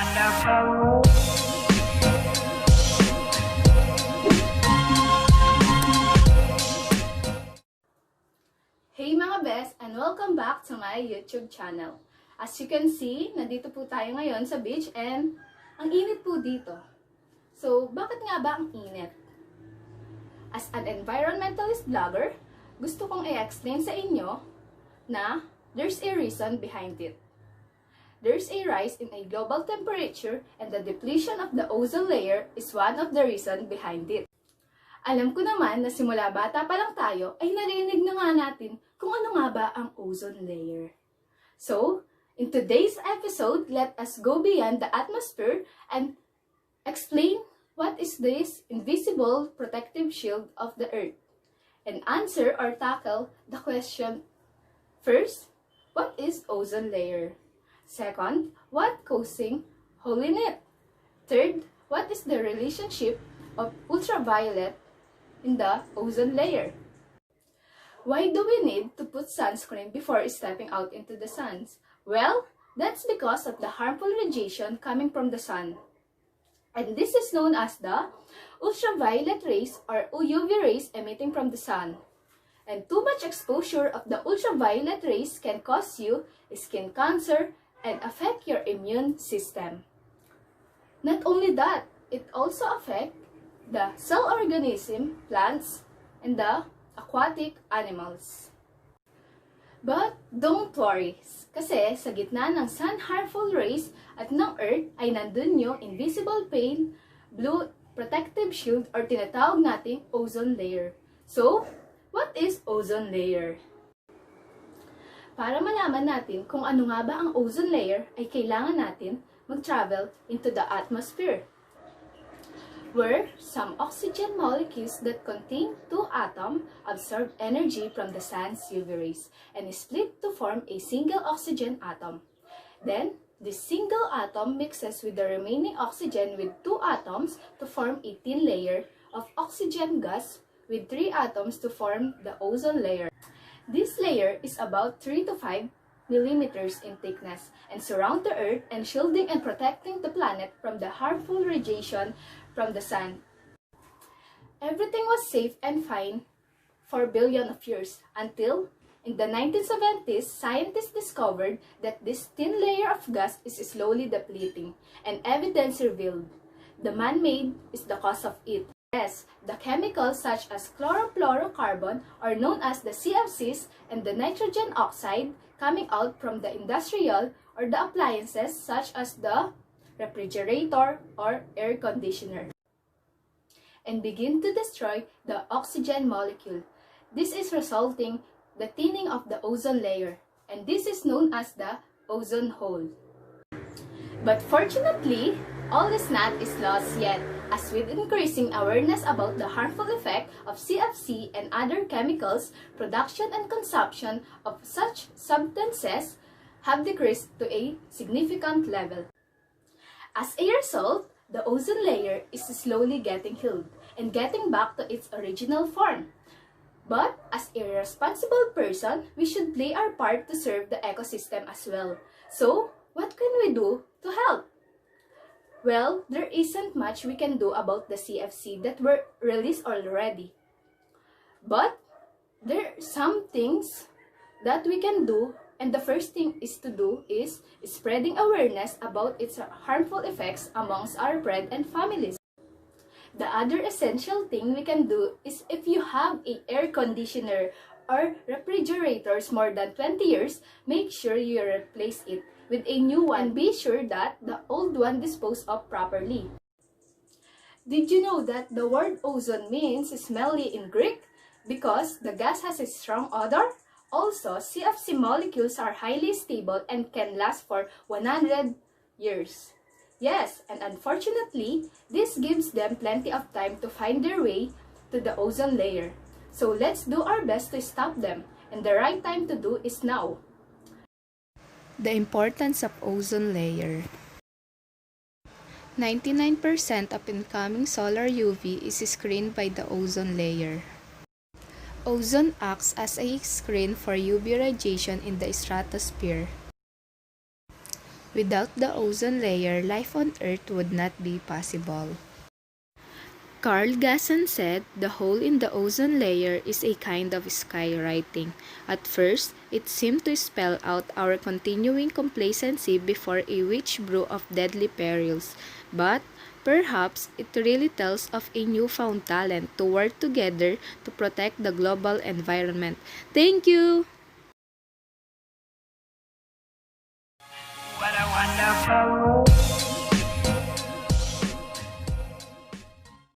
Hey mga best, and welcome back to my YouTube channel. As you can see, nandito po tayo ngayon sa beach and ang init po dito. So, bakit nga ba ang init? As an environmentalist vlogger, gusto kong i-explain sa inyo na there's a reason behind it. There's a rise in a global temperature and the depletion of the ozone layer is one of the reasons behind it. Alam ko naman na simula bata pa lang tayo ay narinig na nga natin kung ano nga ba ang ozone layer. So, in today's episode, let us go beyond the atmosphere and explain what is this invisible protective shield of the Earth and answer or tackle the question, first, what is ozone layer? Second, what causing hole in it? Third, what is the relationship of ultraviolet in the ozone layer? Why do we need to put sunscreen before stepping out into the sun? Well, that's because of the harmful radiation coming from the sun. And this is known as the ultraviolet rays or UV rays emitting from the sun. And too much exposure of the ultraviolet rays can cause you skin cancer and affect your immune system. Not only that, it also affects the cell organism, plants, and the aquatic animals. But don't worry, kasi sa gitna ng sun harmful rays at ng Earth ay nandun yung invisible pane, blue protective shield or tinatawag nating ozone layer. So, what is ozone layer? Para malaman natin kung ano nga ba ang ozone layer ay kailangan natin mag-travel into the atmosphere, where some oxygen molecules that contain two atoms absorb energy from the sun's UV rays and split to form a single oxygen atom. Then, this single atom mixes with the remaining oxygen with two atoms to form a thin layer of oxygen gas with three atoms to form the ozone layer. This layer is about 3 to 5 millimeters in thickness and surround the Earth and shielding and protecting the planet from the harmful radiation from the sun. Everything was safe and fine for billions of years until in the 1970s, scientists discovered that this thin layer of gas is slowly depleting and evidence revealed the man-made is the cause of it. Yes, the chemicals such as chlorofluorocarbon are known as the CFCs and the nitrogen oxide coming out from the industrial or the appliances such as the refrigerator or air conditioner and begin to destroy the oxygen molecule. This is resulting the thinning of the ozone layer and this is known as the ozone hole. But fortunately, all is not lost yet, as with increasing awareness about the harmful effect of CFC and other chemicals, production and consumption of such substances have decreased to a significant level. As a result, the ozone layer is slowly getting healed and getting back to its original form. But as a responsible person, we should play our part to serve the ecosystem as well. So, what can we do to help? Well, there isn't much we can do about the CFC that were released already. But there are some things that we can do, and the first thing is spreading awareness about its harmful effects amongst our friends and families. The other essential thing we can do is if you have an air conditioner or refrigerators more than 20 years, make sure you replace it with a new one and be sure that the old one disposed of properly. Did you know that the word ozone means smelly in Greek? Because the gas has a strong odor? Also, CFC molecules are highly stable and can last for 100 years. Yes, and unfortunately, this gives them plenty of time to find their way to the ozone layer. So let's do our best to stop them, and the right time to do is now. The importance of ozone layer. 99% of incoming solar UV is screened by the ozone layer. Ozone acts as a screen for UV radiation in the stratosphere. Without the ozone layer, life on Earth would not be possible. Carl Gasson said the hole in the ozone layer is a kind of skywriting. At first, it seemed to spell out our continuing complacency before a witch brew of deadly perils. But perhaps it really tells of a newfound talent to work together to protect the global environment. Thank you! What a wonderful